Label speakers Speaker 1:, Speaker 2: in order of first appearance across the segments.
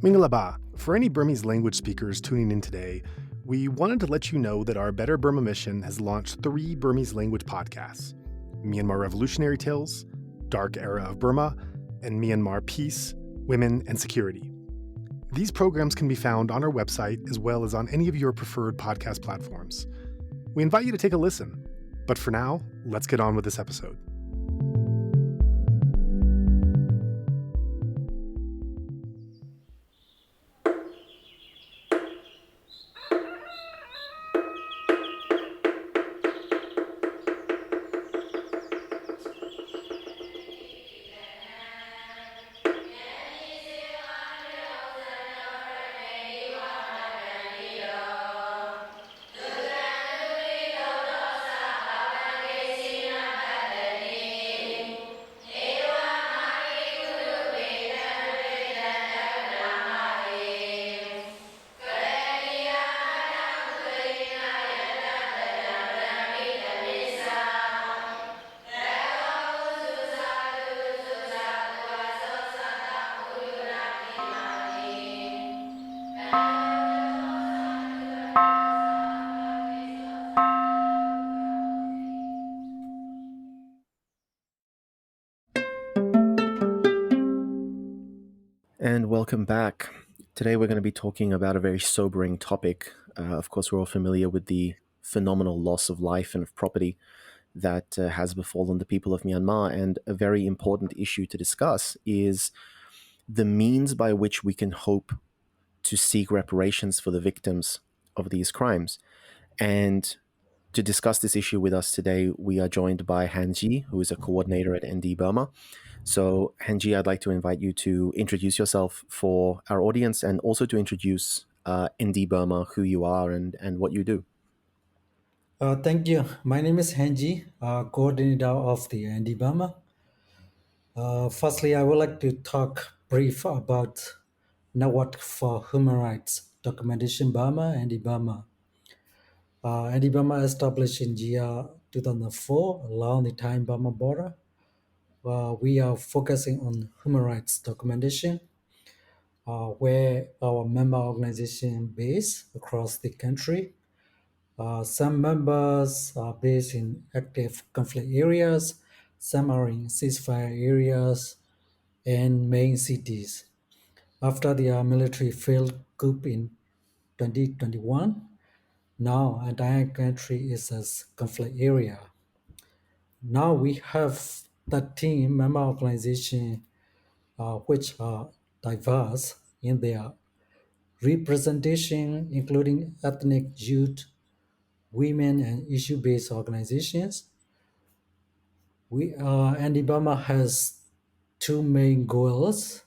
Speaker 1: Mingalaba, for any Burmese language speakers tuning in today, we wanted to let you know that our Better Burma mission has launched 3 Burmese language podcasts: Myanmar Revolutionary Tales, Dark Era of Burma, and Myanmar Peace, Women, and Security. These programs can be found on our website as well as on any of your preferred podcast platforms. We invite you to take a listen. But for now, let's get on with this episode.
Speaker 2: And welcome back. Today we're going to be talking about a very sobering topic. Of course, we're all familiar with the phenomenal loss of life and of property that has befallen the people of Myanmar. And a very important issue to discuss is the means by which we can hope to seek reparations for the victims of these crimes. And to discuss this issue with us today, we are joined by Hanji, who is a coordinator at ND-Burma. So, Hanji, I'd like to invite you to introduce yourself for our audience and also to introduce ND-Burma, who you are and what you do.
Speaker 3: Thank you. My name is Henji, coordinator of the ND-Burma. Firstly, I would like to talk brief about Network for Human Rights Documentation Burma, ND-Burma. ND-Burma established in year 2004 along the Thai-Burma border. We are focusing on human rights documentation, where our member organization based across the country. Some members are based in active conflict areas, some are in ceasefire areas and main cities. After the military failed coup in 2021, now entire country is a conflict area. Now we have 13 member organizations which are diverse in their representation, including ethnic, youth, women, and issue-based organizations. ND-Burma has two main goals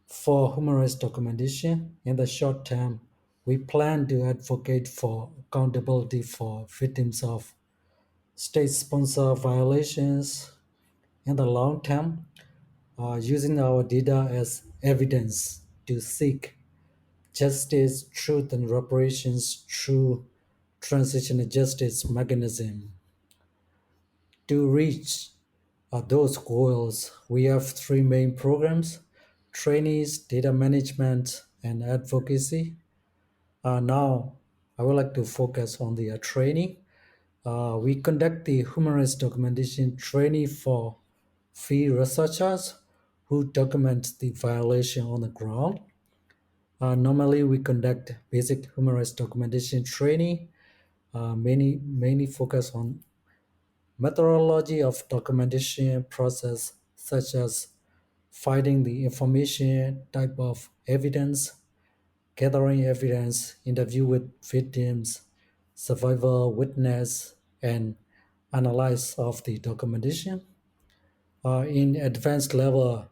Speaker 3: for human rights documentation. In the short term, we plan to advocate for accountability for victims of state-sponsored violations. In the long term, using our data as evidence to seek justice, truth, and reparations through transitional justice mechanism. To reach those goals, we have three main programs: trainees, data management, and advocacy. Now, I would like to focus on the training. We conduct the human rights documentation training for field researchers who document the violation on the ground. Normally, we conduct basic human rights documentation training, mainly focus on methodology of documentation process, such as finding the information, type of evidence, gathering evidence, interview with victims, survivor, witness, and analyze of the documentation. In advanced level,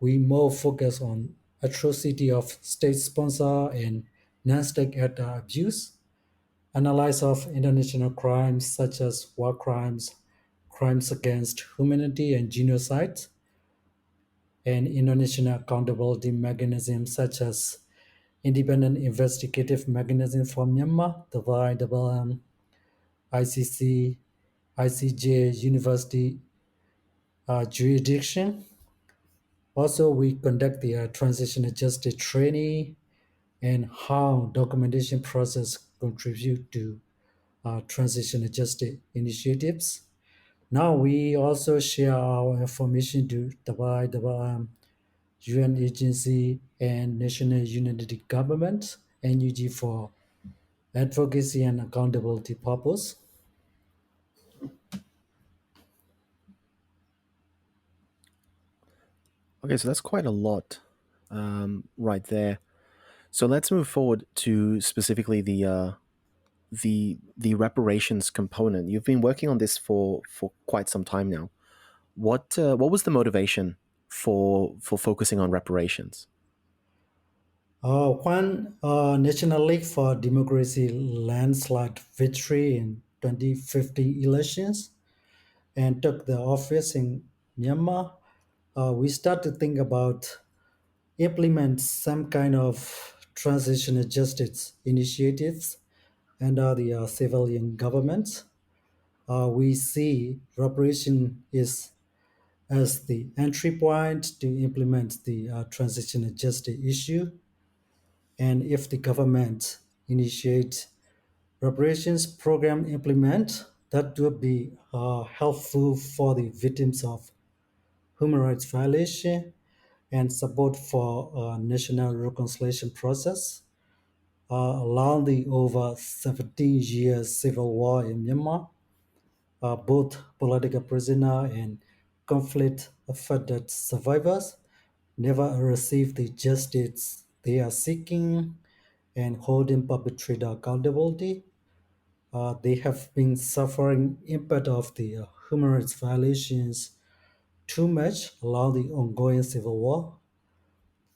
Speaker 3: we more focus on atrocity of state sponsor and non-state actor abuse, analysis of international crimes such as war crimes, crimes against humanity, and genocide, and international accountability mechanisms such as independent investigative mechanism for Myanmar, the IIMM, ICC, ICJ, university jurisdiction. Also, we conduct the transitional justice training and how documentation process contribute to transitional justice initiatives. Now we also share our information to the UN agency and national unity government (NUG) for advocacy and accountability purpose.
Speaker 2: Okay, so that's quite a lot right there. So let's move forward to specifically the reparations component. You've been working on this for quite some time now. What was the motivation for focusing on reparations?
Speaker 3: One National League for Democracy landslide victory in 2015 elections and took the office in Myanmar. We start to think about implement some kind of transitional justice initiatives under the civilian government. We see reparation is as the entry point to implement the transitional justice issue. And if the government initiate reparations program implement, that would be helpful for the victims of human rights violation and support for national reconciliation process. Along the over 17 years civil war in Myanmar, both political prisoner and conflict affected survivors never received the justice they are seeking and holding perpetrator accountability. They have been suffering impact of the human rights violations too much along the ongoing civil war.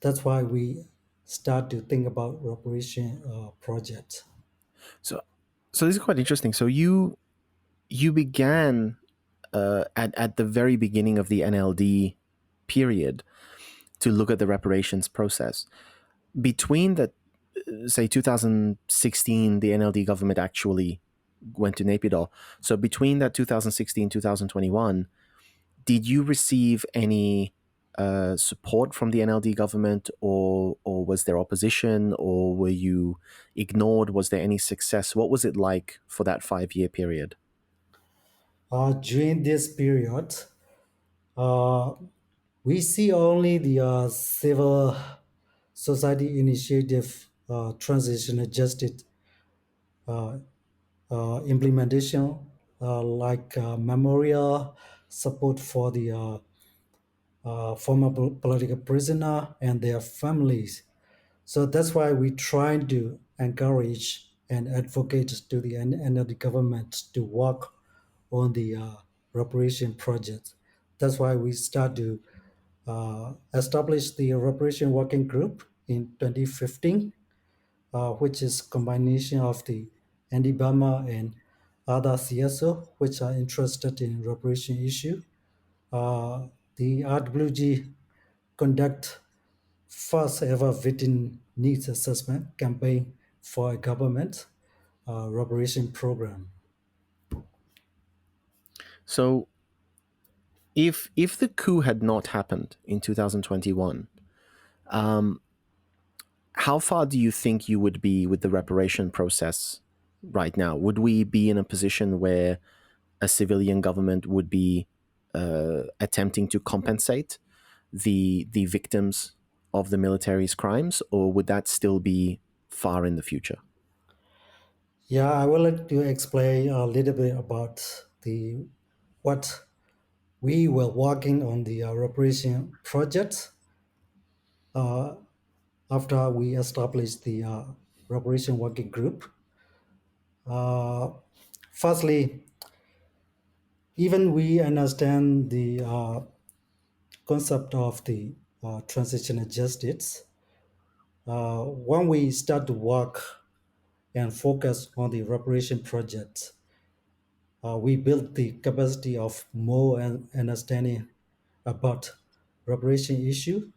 Speaker 3: That's why we start to think about reparation project.
Speaker 2: So so this is quite interesting. So you began at the very beginning of the NLD period to look at the reparations process. Between the say 2016, the NLD government actually went to Naypyidaw. So between that 2016 2021, did you receive any support from the NLD government, or was there opposition, or were you ignored? Was there any success? What was it like for that 5 year period?
Speaker 3: During this period, uh, we see only the civil society initiative transitional justice uh, implementation, like memorial support for the former political prisoner and their families. So that's why we try to encourage and advocate to the end of the government to work on the reparation project. That's why we start to establish the reparation working group in 2015, which is combination of the ND-Burma and other CSO which are interested in reparation issue. The RWG conduct first ever victim needs assessment campaign for a government reparation program.
Speaker 2: So if the coup had not happened in 2021, how far do you think you would be with the reparation process right now? Would we be in a position where a civilian government would be attempting to compensate the victims of the military's crimes, or would that still be far in the future?
Speaker 3: Yeah, I would like to explain a little bit about the what we were working on the reparation project after we established the reparation working group. Uh, Firstly, even we understand the concept of the transitional justice, when we start to work and focus on the reparation project, we build the capacity of more understanding about reparation issue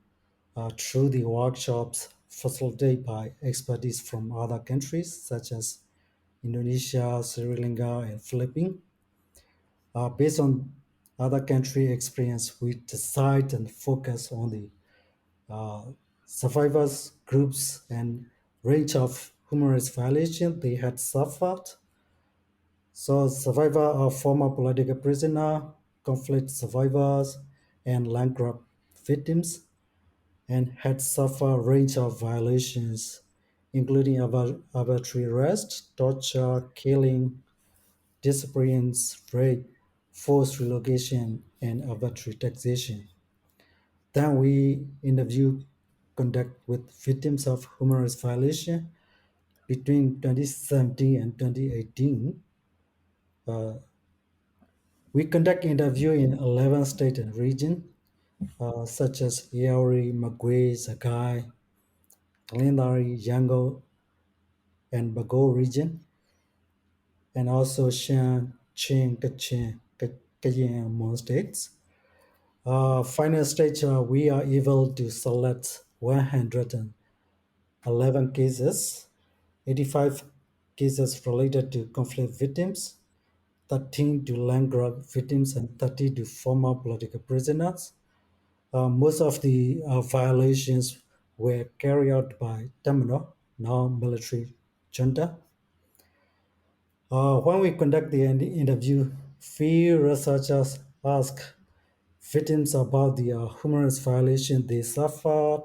Speaker 3: through the workshops facilitated by expertise from other countries such as Indonesia, Sri Lanka, and Philippines. Based on other country experience, we decide and focus on the uh, survivors groups and range of human rights violations they had suffered. So survivor of former political prisoner, conflict survivors, and land grab victims, and had suffered a range of violations, including arbitrary arrest, torture, killing, disappearance, rape, forced relocation, and arbitrary taxation. Then we interview conduct with victims of human rights violation between 2017 and 2018. Uh, we conduct interview in 11 states and regions, such as Yaori, Magwe, Zagai, Kalindari, Yangon, and Bago region, and also Shan, Chin, Kachin, Kayin, and Mon states. Final stage, we are able to select 111 cases, 85 cases related to conflict victims, 13 to land grab victims, and 30 to former political prisoners. Most of the violations were carried out by Tamino, now military junta. When we conduct the interview, few researchers ask victims about the human rights violation they suffered,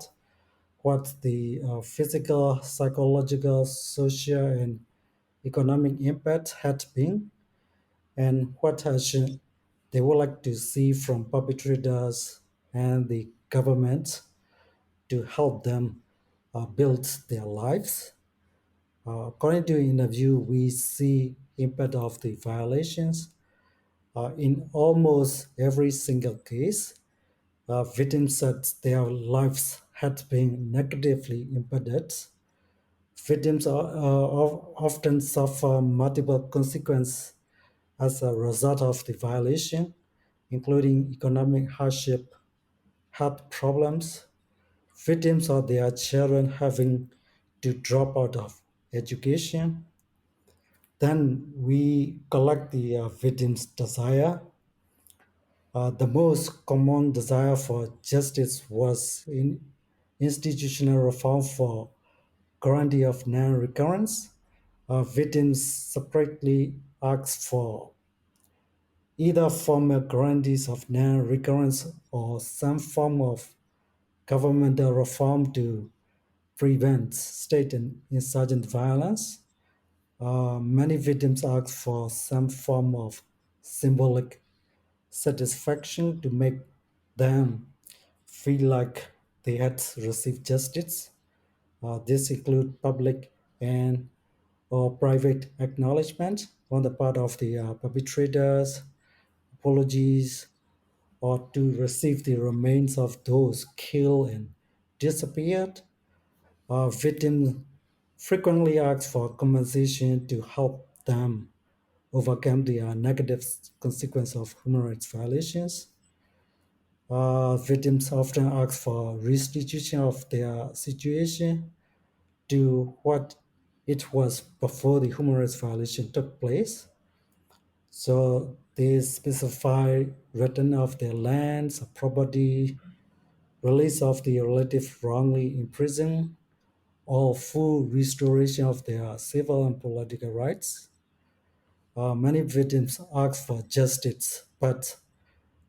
Speaker 3: what the physical, psychological, social, and economic impact had been, and what action they would like to see from perpetrators and the government to help them build their lives. According to interview, we see impact of the violations in almost every single case. Victims said their lives had been negatively impacted. Victims often suffer multiple consequences as a result of the violation, including economic hardship, health problems, victims or their children having to drop out of education. Then we collect the victim's desire. The most common desire for justice was in institutional reform for guarantee of non-recurrence. Victims separately asked for either formal guarantees of non-recurrence or some form of governmental reform to prevent state and insurgent violence. Many victims ask for some form of symbolic satisfaction to make them feel like they had received justice. This include public and or private acknowledgement on the part of the perpetrators, apologies, or to receive the remains of those killed and disappeared. Victims frequently ask for compensation to help them overcome the negative consequence of human rights violations. Victims often ask for restitution of their situation to what it was before the human rights violation took place. So they specify return of their lands, property, release of the relative wrongly imprisoned, or full restoration of their civil and political rights. Many victims ask for justice, but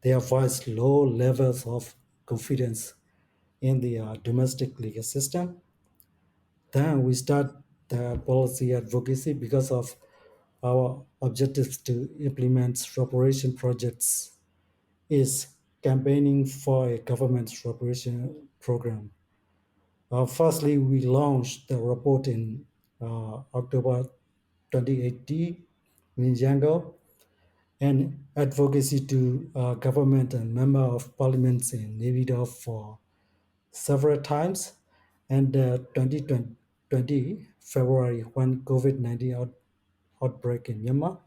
Speaker 3: they voice low levels of confidence in the domestic legal system. Then we start the policy advocacy because of our objectives to implement reparation projects is campaigning for a government reparation program. Firstly, we launched the report in October 2018 in Yangon, and advocacy to government and member of parliaments in Nevido for several times. And 2020 February, when COVID-19 outbreak in Myanmar,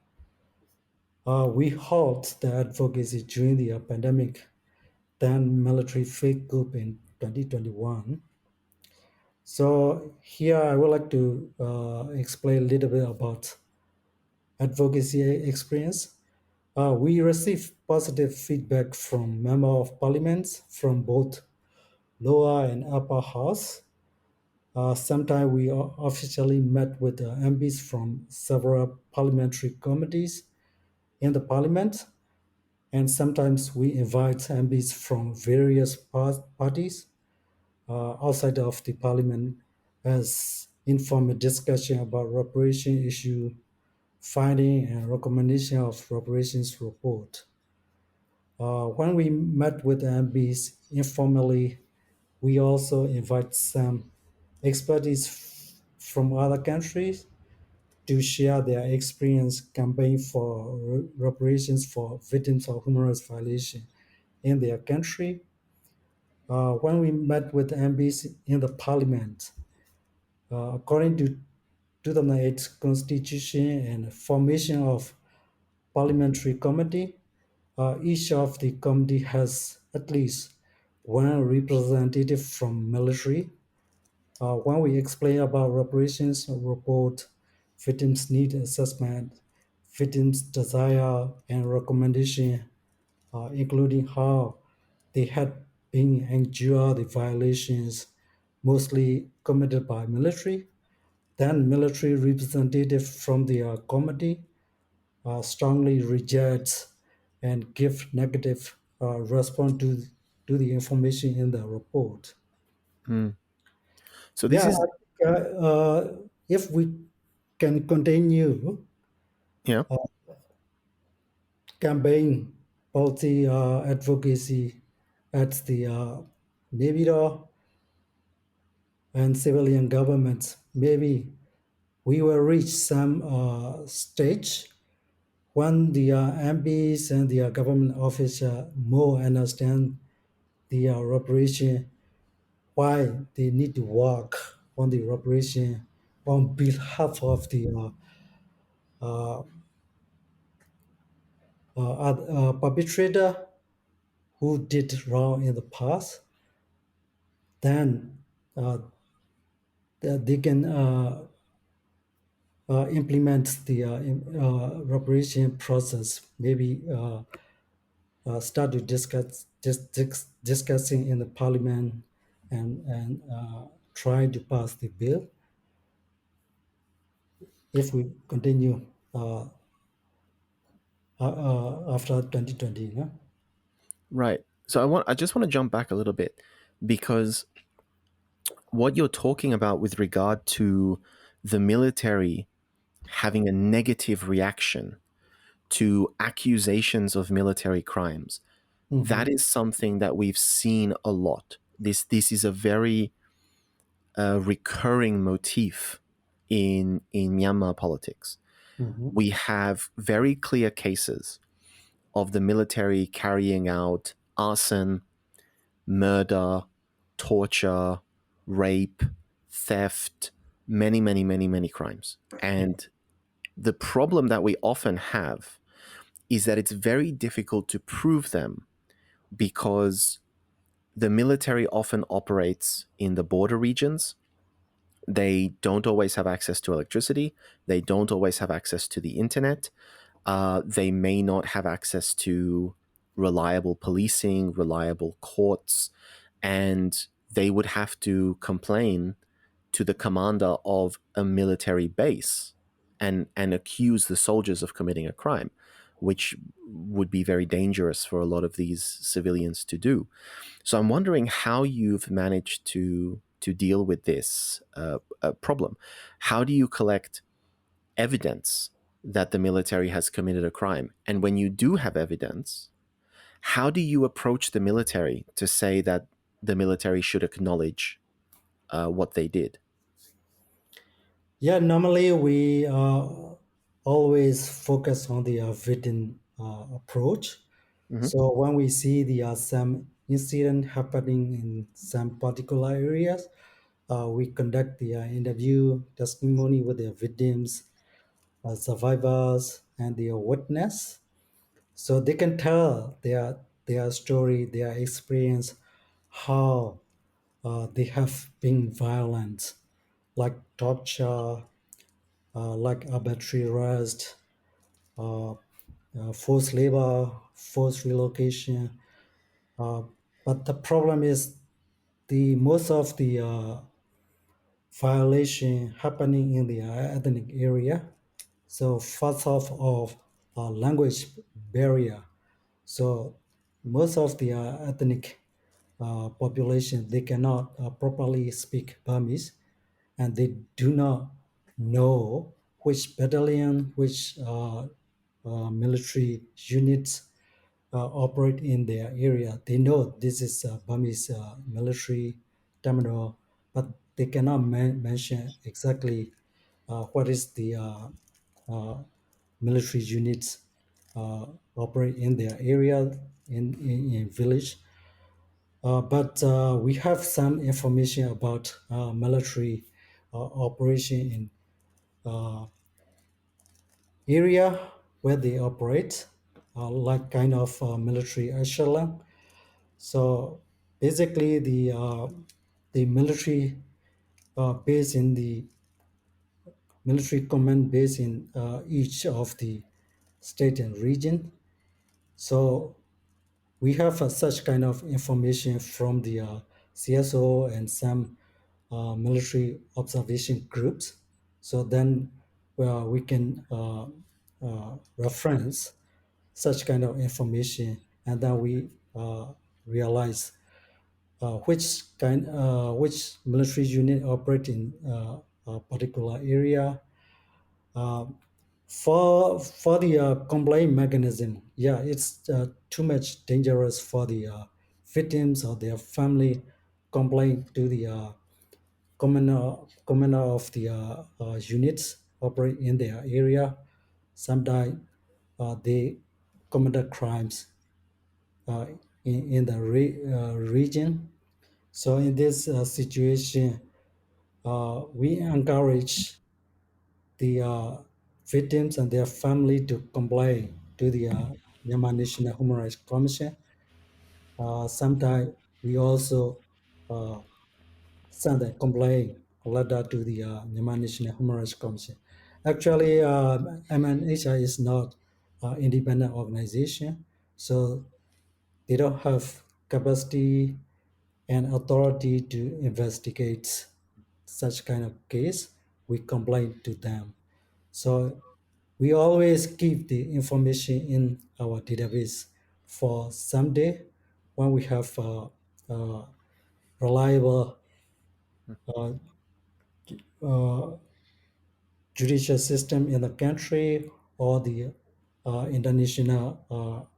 Speaker 3: we halt the advocacy during the pandemic, then military fake coup in 2021. So here I would like to explain a little bit about advocacy experience. We receive positive feedback from members of parliaments from both lower and upper house. Sometimes we officially met with MPs from several parliamentary committees in the parliament, and sometimes we invite MPs from various parties outside of the parliament as informal discussion about reparation issue, finding and recommendation of reparations report. When we met with the MPs informally, we also invite some expertise from other countries to share their experience campaigning for reparations for victims of human rights violation in their country. When we met with the MPs in the parliament, according to 2008 constitution and formation of parliamentary committee, each of the committee has at least one representative from military. When we explain about reparations report, victims need assessment, victims desire and recommendation, including how they had been endured the violations mostly committed by military. Then military representative from the committee strongly rejects and give negative response to the information in the report.
Speaker 2: Mm. So this
Speaker 3: Yeah,
Speaker 2: is,
Speaker 3: if we can continue
Speaker 2: yeah,
Speaker 3: campaign policy advocacy at the Navy and civilian governments, maybe we will reach some stage when the MPs and the government official more understand the reparation, why they need to work on the reparation on behalf of the uh, perpetrator who did wrong in the past, then uh, they can implement the reparation process. Maybe start to discussing in the parliament and try to pass the bill. If we continue after 2020, yeah?
Speaker 2: right. So I just want to jump back a little bit because what you're talking about with regard to the military having a negative reaction to accusations of military crimes, that
Speaker 3: Mm-hmm.
Speaker 2: is something that we've seen a lot. This is a very recurring motif in Myanmar politics.
Speaker 3: Mm-hmm.
Speaker 2: We have very clear cases of the military carrying out arson, murder, torture, rape, theft, many, many, many, many crimes. And the problem that we often have is that it's very difficult to prove them because the military often operates in the border regions. They don't always have access to electricity. They don't always have access to the internet. They may not have access to reliable policing, reliable courts, and they would have to complain to the commander of a military base and accuse the soldiers of committing a crime, which would be very dangerous for a lot of these civilians to do. So I'm wondering how you've managed to deal with this problem. How do you collect evidence that the military has committed a crime? And when you do have evidence, how do you approach the military to say that the military should acknowledge what they did?
Speaker 3: Yeah, normally we always focus on the victim approach.
Speaker 2: Hmm.
Speaker 3: So when we see the some incident happening in some particular areas, we conduct the interview testimony with the victims, survivors, and the witness, so they can tell their story, their experience, how they have been violent, like torture, like arbitrary arrest, forced labor, forced relocation. Uh, but the problem is the most of the violation happening in the ethnic area. So first off of language barrier. So most of the ethnic population, they cannot properly speak Burmese, and they do not know which battalion, which military units operate in their area. They know this is Burmese military terminal, but they cannot mention exactly what is the military units operate in their area in village. But we have some information about military operation in area where they operate, like kind of military echelon. So basically, the military base in the military command base in each of the state and region. So we have such kind of information from the CSO and some military observation groups. So then we can reference such kind of information, and then we realize which military unit operate in a particular area. Uh, for the complaint mechanism, yeah, it's too much dangerous for the victims or their family complain to the commander of the units operate in their area. Sometimes they committed crimes uh, in the region. So in this situation, we encourage the victims and their family to complain to the Myanmar National Human Rights Commission. Sometimes we also uh, send a complaint letter to the Myanmar National Human Rights Commission. Actually, MNHI is not independent organization, so they don't have capacity and authority to investigate such kind of case. We complain to them. So we always keep the information in our database for someday when we have reliable uh, uh, judicial system in the country or the international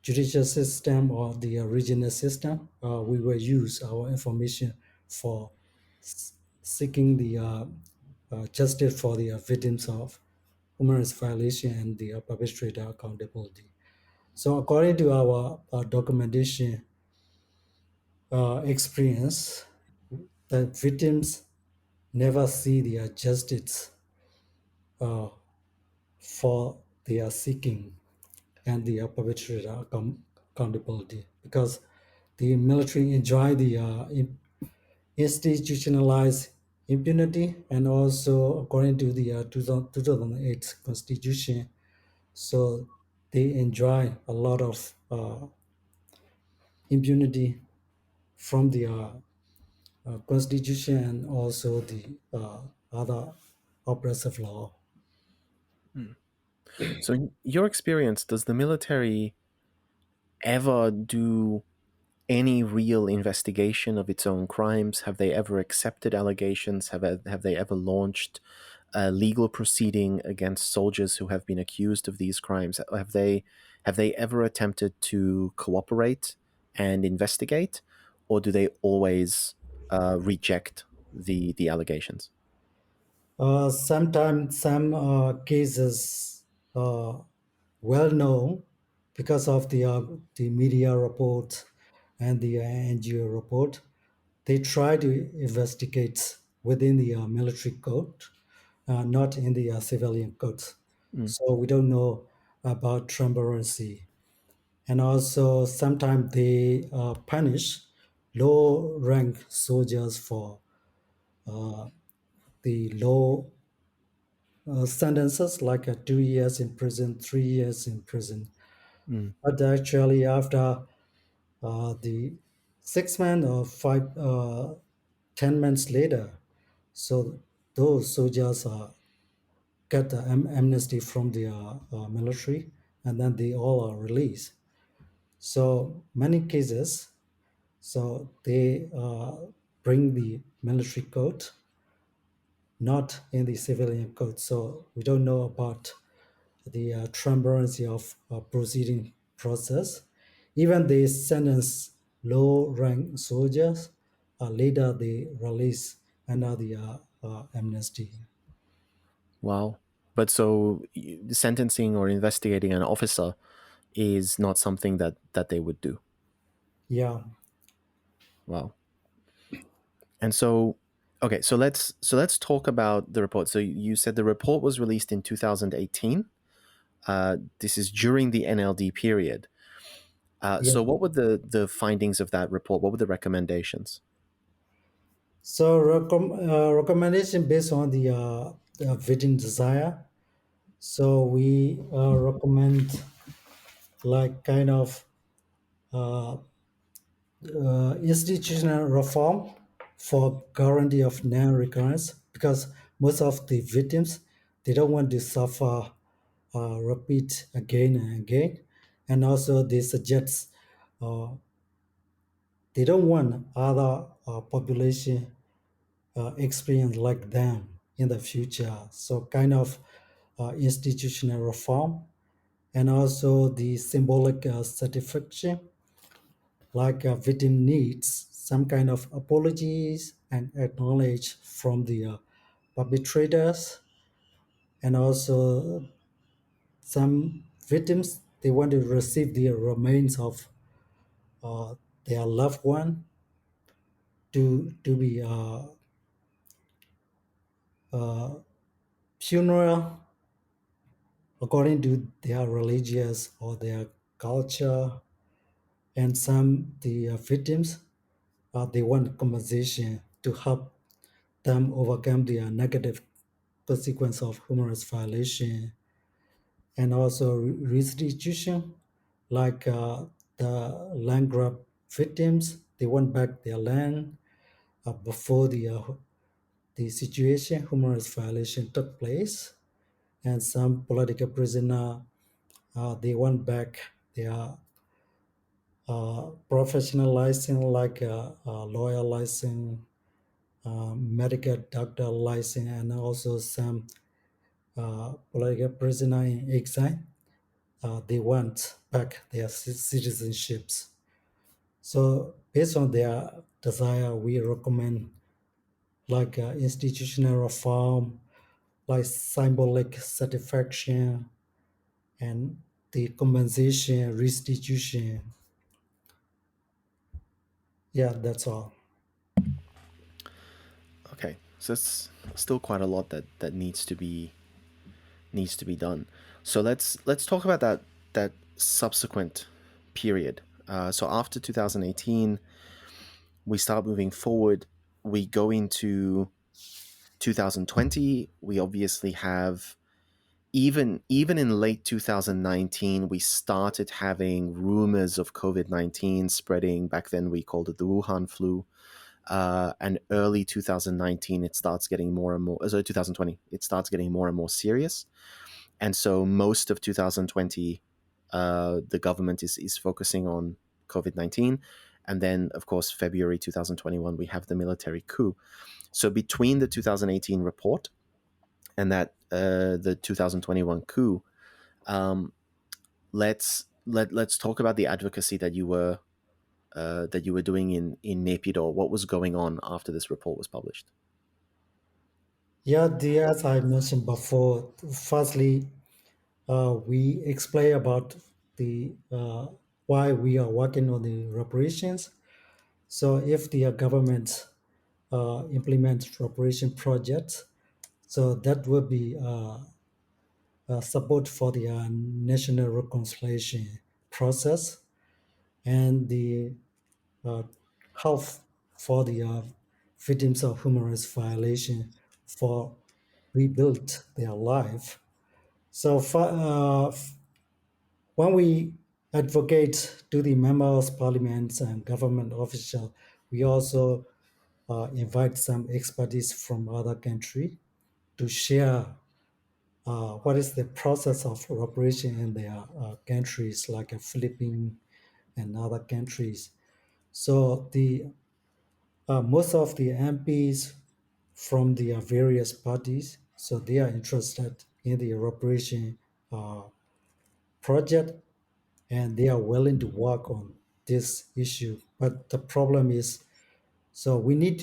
Speaker 3: judicial system or the regional system. We will use our information for seeking the justice for the victims of human rights violation and the perpetrator accountability. So according to our documentation experience, the victims never see the justice uh, for their seeking and the perpetrator accountability because the military enjoy the institutionalized impunity, and also according to the 2008 constitution, so they enjoy a lot of impunity from the constitution and also the other oppressive law.
Speaker 2: So, in your experience, does the military ever do any real investigation of its own crimes? Have they ever accepted allegations? Have they ever launched a legal proceeding against soldiers who have been accused of these crimes? Have they ever attempted to cooperate and investigate, or do they always reject the allegations?
Speaker 3: Sometimes some cases well known because of the media report and the NGO report. They try to investigate within the military code, not in the civilian code.
Speaker 2: Mm.
Speaker 3: So we don't know about transparency. And also sometimes they punish low rank soldiers for the low sentences like 2 years in prison, 3 years in prison.
Speaker 2: Mm.
Speaker 3: But actually, after the 6 months or 10 months later, so those soldiers get the amnesty from the military, and then they all are released. So many cases, so they bring the military code, not in the civilian code. So we don't know about the transparency of proceeding process. Even they sentence low-rank soldiers, later they release under the amnesty.
Speaker 2: Wow. But so sentencing or investigating an officer is not something that they would do.
Speaker 3: Yeah.
Speaker 2: Wow. And so, okay, so let's talk about the report. So you said the report was released in 2018. This is during the NLD period.
Speaker 3: Yeah.
Speaker 2: So what were the findings of that report? What were the recommendations?
Speaker 3: So recommendation based on the victim desire. So we recommend like kind of uh, institutional reform for guarantee of non-recurrence, because most of the victims, they don't want to suffer repeat again and again, and also they suggest uh, they don't want other population experience like them in the future. So kind of institutional reform, and also the symbolic satisfaction, like a victim needs some kind of apologies and acknowledge from the perpetrators, and also some victims, they want to receive the remains of their loved one to be funeral according to their religious or their culture. And some the victims, they want compensation to help them overcome the negative consequence of human rights violation, and also restitution, like the land grab victims, they want back their land before the situation human rights violation took place, and some political prisoner, they want back their professional license, like lawyer license, medical doctor license, and also some political prisoner in exile. They want back their citizenships. So based on their desire, we recommend like institutional reform, like symbolic satisfaction, and the compensation, restitution. Yeah, that's all.
Speaker 2: Okay, so it's still quite a lot that needs to be done. So let's talk about that subsequent period. So after 2018, we start moving forward. We go into 2020. We obviously have even in late 2019, we started having rumors of COVID-19 spreading. Back then, we called it the Wuhan flu. And early 2019, it starts getting more and more. Sorry, 2020, it starts getting more and more serious. And so most of 2020, the government is focusing on COVID-19. And then, of course, February 2021, we have the military coup. So between the 2018 report and the 2021 coup, let's talk about the advocacy that you were doing in Naypyidaw. What was going on after this report was published?
Speaker 3: Yeah, as I mentioned before, firstly, we explain about the why we are working on the reparations. So if the government implements reparation projects, so that will be support for the national reconciliation process, and the uh, health for the victims of human rights violation for rebuild their life. So when we advocate to the members, parliaments, and government officials, we also invite some expertise from other country to share what is the process of reparation in their countries, like Philippines and other countries. So the most of the MPs from the various parties, so they are interested in the reparation uh, project, and they are willing to work on this issue. But the problem is, so we need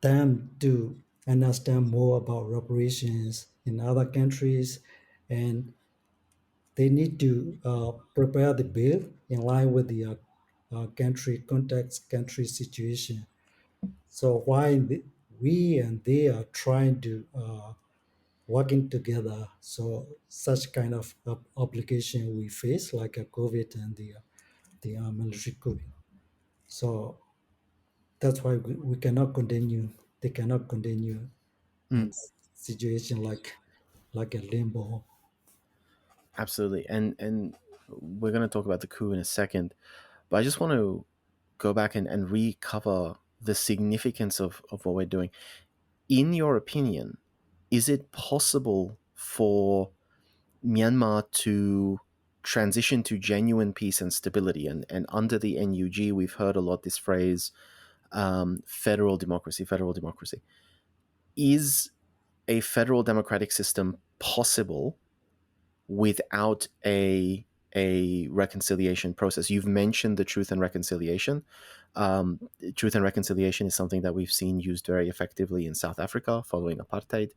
Speaker 3: them to understand more about reparations in other countries, and they need to prepare the bill in line with the country context, country situation. So we and they are trying to working together, so such kind of obligation we face, like a COVID and the military coup. So that's why we cannot continue. They cannot continue
Speaker 2: Mm,
Speaker 3: in situation like a limbo.
Speaker 2: absolutely. And we're going to talk about the coup in a second, but I just want to go back and recover the significance of what we're doing. In your opinion, is it possible for Myanmar to transition to genuine peace and stability? And under the NUG, we've heard a lot this phrase, federal democracy, federal democracy. Is a federal democratic system possible without a reconciliation process? You've mentioned the Truth and Reconciliation. Truth and Reconciliation is something that we've seen used very effectively in South Africa following apartheid.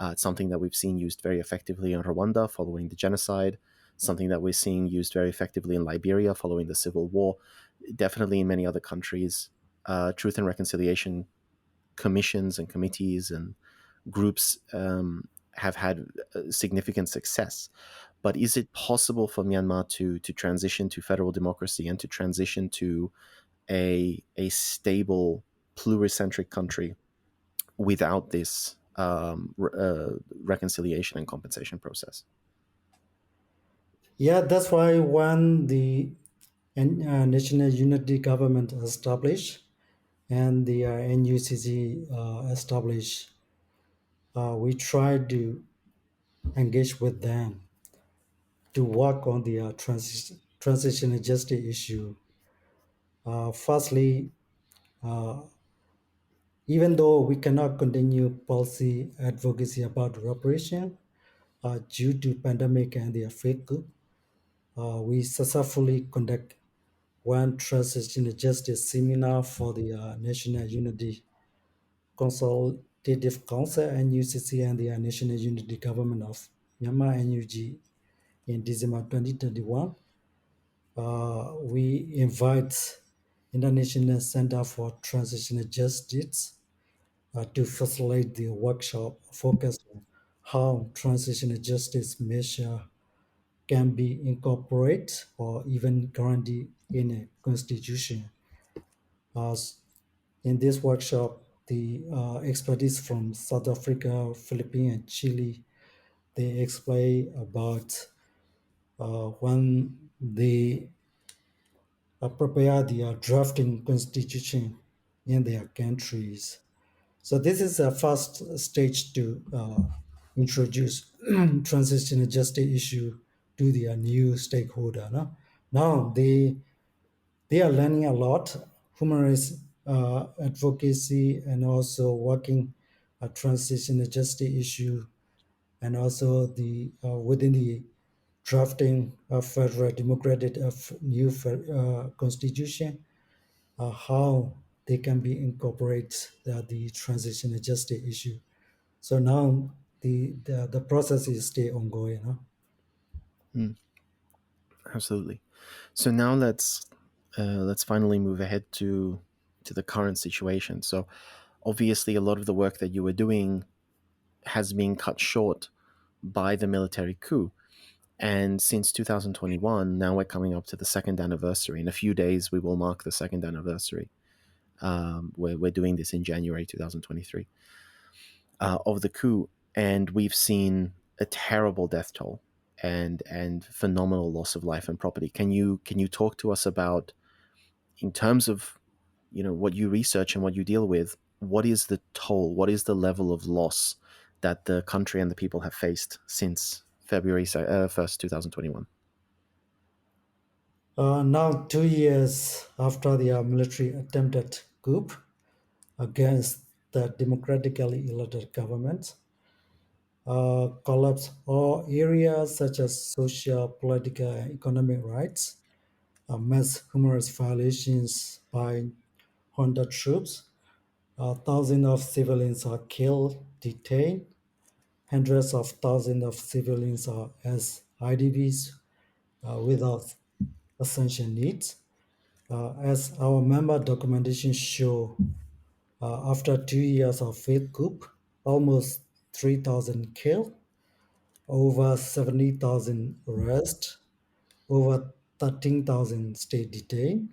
Speaker 2: It's something that we've seen used very effectively in Rwanda following the genocide. Something that we're seeing used very effectively in Liberia following the civil war. Definitely in many other countries, Truth and Reconciliation commissions and committees and groups have had significant success. But is it possible for Myanmar to transition to federal democracy and to transition to a stable pluricentric country without this reconciliation and compensation process?
Speaker 3: Yeah, that's why when the national unity government established and the NUCC established, we tried to engage with them to work on the transitional justice issue. Firstly, even though we cannot continue policy advocacy about reparation due to pandemic and the fake coup, we successfully conduct one transitional justice seminar for the National Unity Consultative Council (NUCC) and the National Unity Government of Myanmar (NUG) in December 2021. We invite International Center for Transitional Justice to facilitate the workshop focused on how transitional justice measure can be incorporated or even guaranteed in a constitution. As in this workshop, the expertise from South Africa, Philippines, and Chile, they explain about when they prepare the drafting constitution in their countries. So this is a first stage to introduce transitional justice issue to the new stakeholder. No? Now they are learning a lot, human rights advocacy, and also working a transitional justice issue, and also the within the drafting of federal democratic of new constitution, how they can be incorporate the transitional justice issue. So now the process is still ongoing. Huh?
Speaker 2: Mm, absolutely. So now let's finally move ahead to the current situation. So obviously, a lot of the work that you were doing has been cut short by the military coup. And since 2021, now we're coming up to the second anniversary. In a few days, we will mark the second anniversary. We're doing this in January 2023 of the coup, and we've seen a terrible death toll and phenomenal loss of life and property. Can you talk to us about, in terms of what you research and what you deal with, what is the toll, what is the level of loss that the country and the people have faced since February 1st, 2021?
Speaker 3: Now, 2 years after the military attempted coup against the democratically elected government, collapse all areas such as social, political, and economic rights, mass human violations by junta troops, thousands of civilians are killed, detained, hundreds of thousands of civilians are as IDPs without essential needs. As our member documentation show, after 2 years of failed coup, almost 3,000 killed, over 70,000 arrested, over 13,000 stay detained.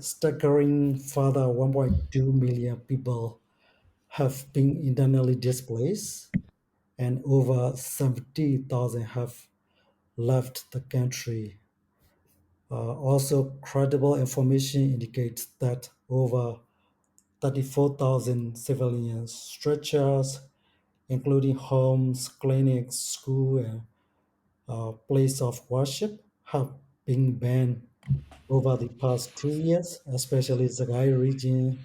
Speaker 3: Staggering further, 1.2 million people have been internally displaced, and over 70,000 have left the country. Also, credible information indicates that over 34,000 civilian structures, including homes, clinics, school, and place of worship, have been banned over the past 2 years, especially Zagai region,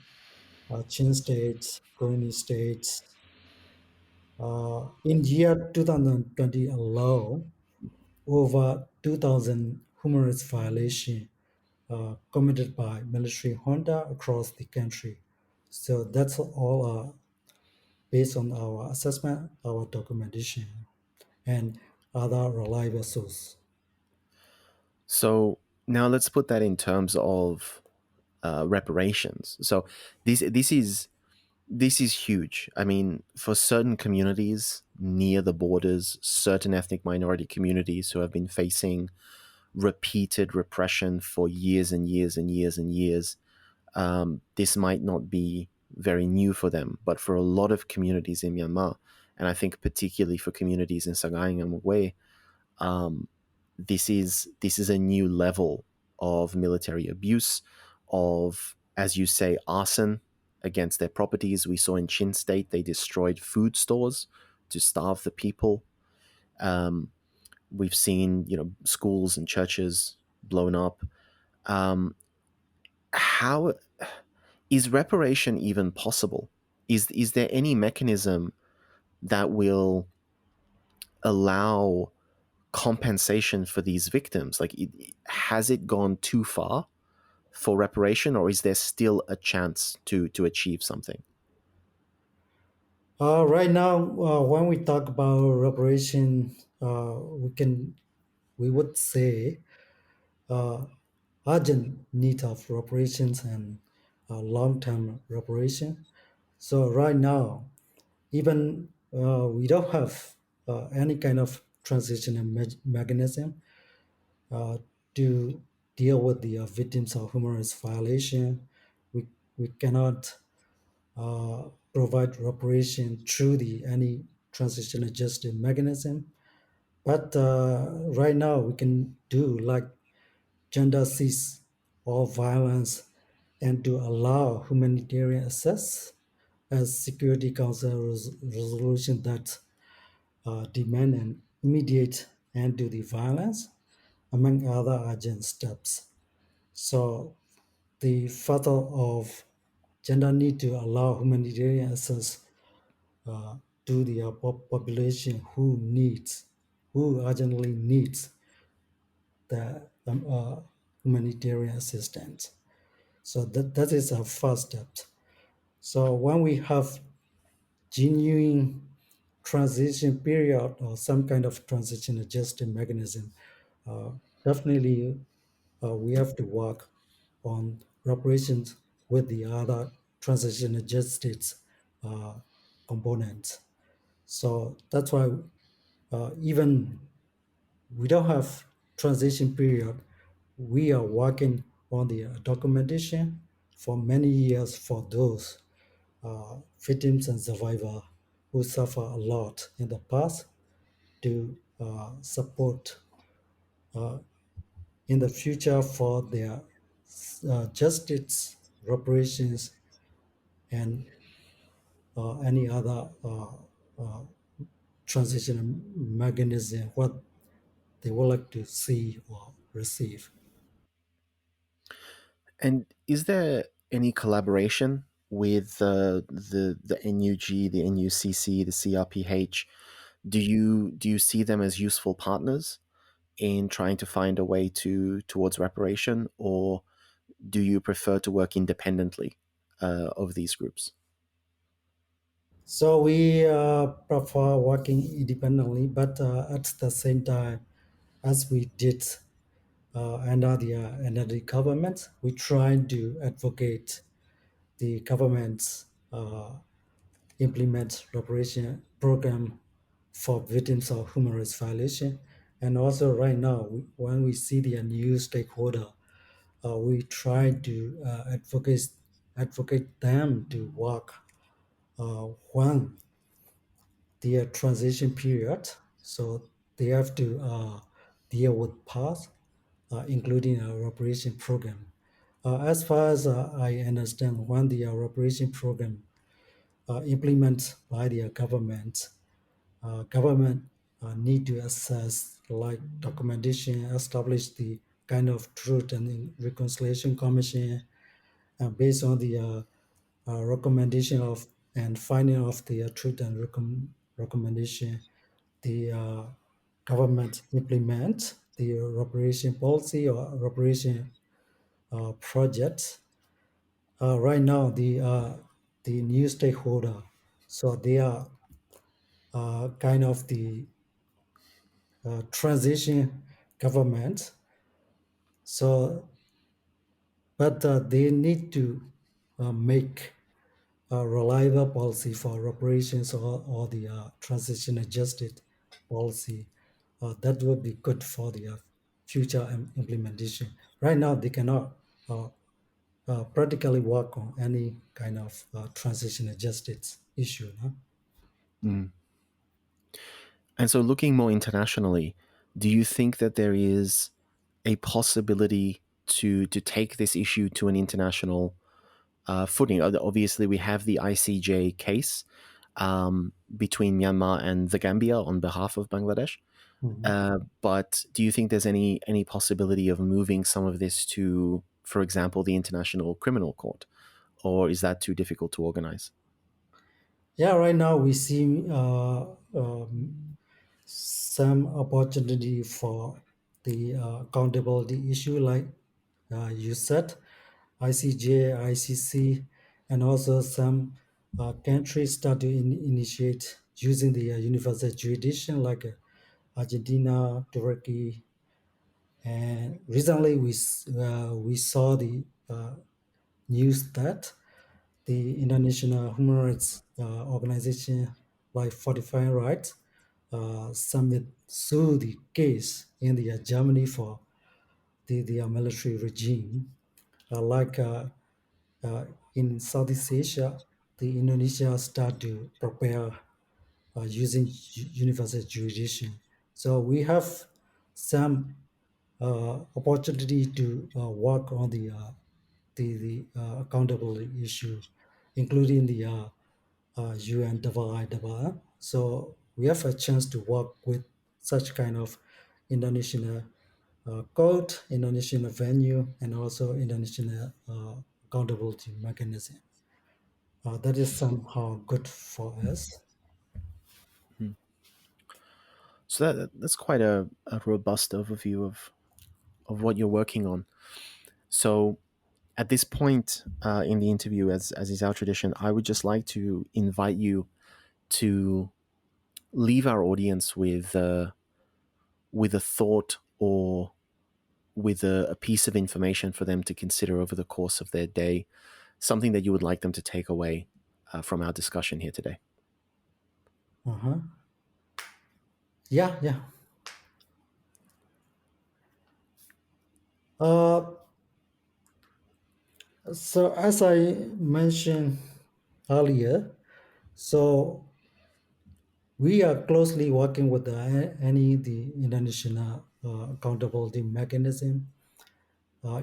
Speaker 3: Chin states, Kony states. In year 2020 alone, over 2,000 human rights violations committed by military junta across the country. So that's all based on our assessment, our documentation, and other reliable sources.
Speaker 2: So now let's put that in terms of reparations. So this is huge. I mean, for certain communities near the borders, certain ethnic minority communities who have been facing repeated repression for years and years and years and years, this might not be very new for them. But for a lot of communities in Myanmar, and I think particularly for communities in Sagaing and Mugwe, um, this is a new level of military abuse, of, as you say, arson against their properties. We saw in Chin State they destroyed food stores to starve the people. Um, we've seen schools and churches blown up. How is reparation even possible? Is there any mechanism that will allow compensation for these victims? Like, has it gone too far for reparation, or is there still a chance to achieve something?
Speaker 3: Right now, when we talk about reparation, we would say uh, urgent need of reparations and long-term reparation. So right now, even we don't have any kind of transitional mechanism to deal with the victims of human rights violation. We cannot provide reparation through the any transitional justice mechanism. But right now, we can do like gender cease all violence and to allow humanitarian access as Security Council resolution that demand an immediate end to the violence, among other urgent steps. So the further of gender need to allow humanitarian access to the population who urgently needs the humanitarian assistance. So that is our first step. So when we have genuine transition period or some kind of transition adjustment mechanism, uh, definitely we have to work on reparations with the other transition adjusted uh, components. So that's why even we don't have transition period, we are working on the documentation for many years for those victims and survivors who suffer a lot in the past to support in the future for their justice, reparations, and any other transition mechanism, what they would like to see or receive.
Speaker 2: And is there any collaboration with the NUG, the NUCC, the CRPH? Do you see them as useful partners in trying to find a way towards reparation, or do you prefer to work independently of these groups?
Speaker 3: So we prefer working independently, but at the same time, as we did under the government, we try to advocate the government's implement reparation program for victims of human rights violation. And also right now, when we see the new stakeholder, we try to advocate them to work when the transition period. So they have to deal with past, including a reparation program. As far as I understand, when the reparation program implemented by the government need to assess like documentation, establish the kind of truth and reconciliation commission, based on the recommendation of and finding of the truth and recommendation, the government implement the reparation policy or reparation project. Right now, the new stakeholder, so they are kind of the transition government. So, but they need to make a reliable policy for reparations or the transition adjusted policy. That would be good for the future implementation. Right now, they cannot practically work on any kind of transition adjusted issue. No?
Speaker 2: Mm. And so, looking more internationally, do you think that there is a possibility to take this issue to an international footing? Obviously, we have the ICJ case between Myanmar and the Gambia on behalf of Bangladesh.
Speaker 3: Mhm.
Speaker 2: But do you think there's any possibility of moving some of this to, for example, the International Criminal Court, or is that too difficult to organize?
Speaker 3: Yeah, right now we see some opportunity for the accountability issue, like you said, ICJ, ICC, and also some countries start to initiate using the universal jurisdiction, like Argentina, Turkey, and recently we saw the news that the International Human Rights Organization, like Fortifying Rights, submit sue the case in the Germany for the military regime. Like in Southeast Asia, the Indonesia start to prepare using universal jurisdiction. So we have some opportunity to work on the accountability issue, including the UN double. So we have a chance to work with such kind of international code, international venue, and also international accountability mechanism. That is somehow good for us.
Speaker 2: Hmm. So that's quite a robust overview of what you're working on. So at this point in the interview, as is our tradition, I would just like to invite you to leave our audience with a thought or with a piece of information for them to consider over the course of their day, something that you would like them to take away from our discussion here today.
Speaker 3: Uh-huh. Yeah, yeah. Uh, So as I mentioned earlier, so we are closely working with the international accountability mechanism,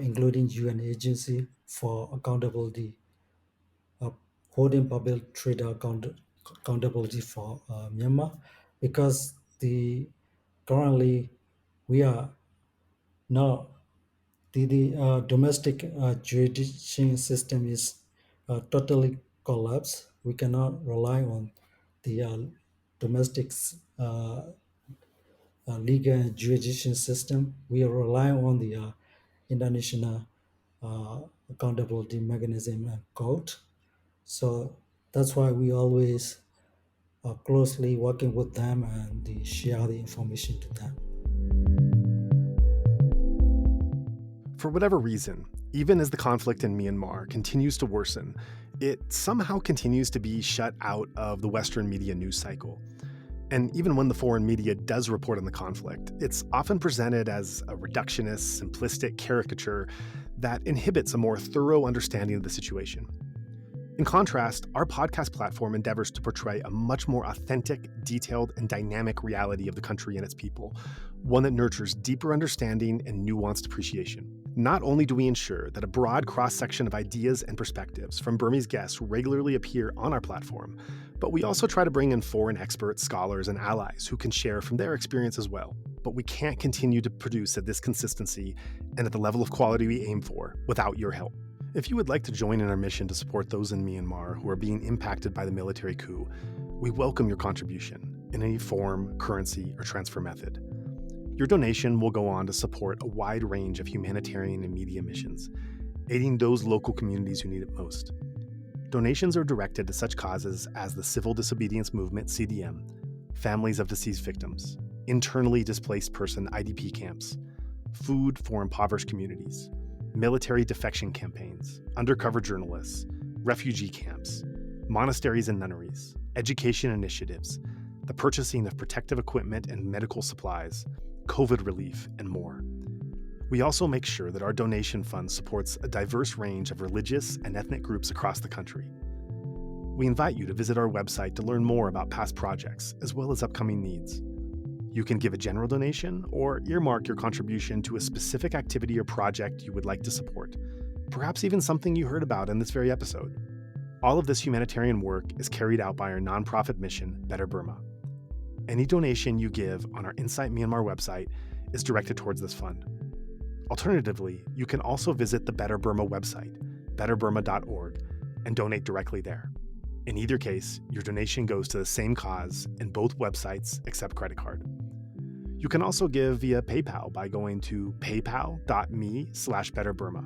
Speaker 3: including UN agency for accountability, uh, holding public trade accountability for Myanmar, because the currently we are now the domestic jurisdiction system is totally collapsed. We cannot rely on the domestic uh, legal and jurisdiction system. We are relying on the international uh, accountability mechanism and code. So that's why we always are closely working with them and share the information to them.
Speaker 1: For whatever reason, even as the conflict in Myanmar continues to worsen, it somehow continues to be shut out of the Western media news cycle. And even when the foreign media does report on the conflict, it's often presented as a reductionist, simplistic caricature that inhibits a more thorough understanding of the situation. In contrast, our podcast platform endeavors to portray a much more authentic, detailed, and dynamic reality of the country and its people, one that nurtures deeper understanding and nuanced appreciation. Not only do we ensure that a broad cross-section of ideas and perspectives from Burmese guests regularly appear on our platform, but we also try to bring in foreign experts, scholars, and allies who can share from their experience as well. But we can't continue to produce at this consistency and at the level of quality we aim for without your help. If you would like to join in our mission to support those in Myanmar who are being impacted by the military coup, we welcome your contribution in any form, currency, or transfer method. Your donation will go on to support a wide range of humanitarian and media missions, aiding those local communities who need it most. Donations are directed to such causes as the Civil Disobedience Movement, CDM, families of deceased victims, internally displaced person IDP camps, food for impoverished communities, military defection campaigns, undercover journalists, refugee camps, monasteries and nunneries, education initiatives, the purchasing of protective equipment and medical supplies, COVID relief, and more. We also make sure that our donation fund supports a diverse range of religious and ethnic groups across the country. We invite you to visit our website to learn more about past projects as well as upcoming needs. You can give a general donation or earmark your contribution to a specific activity or project you would like to support, perhaps even something you heard about in this very episode. All of this humanitarian work is carried out by our nonprofit mission, Better Burma. Any donation you give on our Insight Myanmar website is directed towards this fund. Alternatively, you can also visit the Better Burma website, betterburma.org, and donate directly there. In either case, your donation goes to the same cause, and both websites accept credit card. You can also give via PayPal by going to paypal.me/betterburma.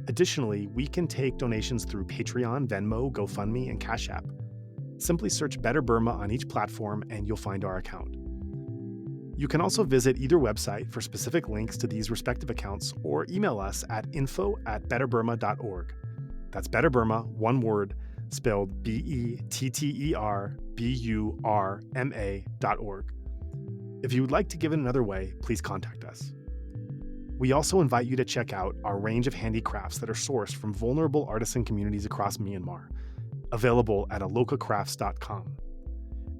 Speaker 1: Additionally, we can take donations through Patreon, Venmo, GoFundMe, and Cash App. Simply search Better Burma on each platform and you'll find our account. You can also visit either website for specific links to these respective accounts or email us at info@betterburma.org. That's Better Burma, one word, spelled BETTERBURMA.org. If you would like to give it another way, please contact us. We also invite you to check out our range of handicrafts that are sourced from vulnerable artisan communities across Myanmar, available at alokacrafts.com.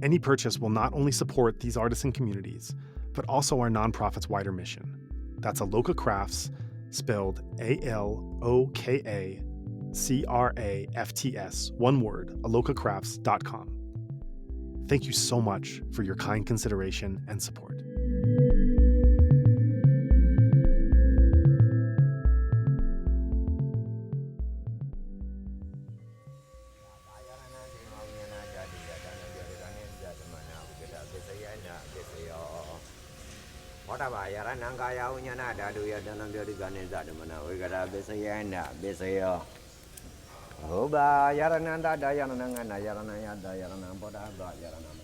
Speaker 1: Any purchase will not only support these artisan communities, but also our nonprofit's wider mission. That's Aloka Crafts, spelled ALOKACRAFTS, one word, alokacrafts.com. Thank you so much for your kind consideration and support.
Speaker 4: Oba yarananda dayananga yaranaya dayanam boda yaranam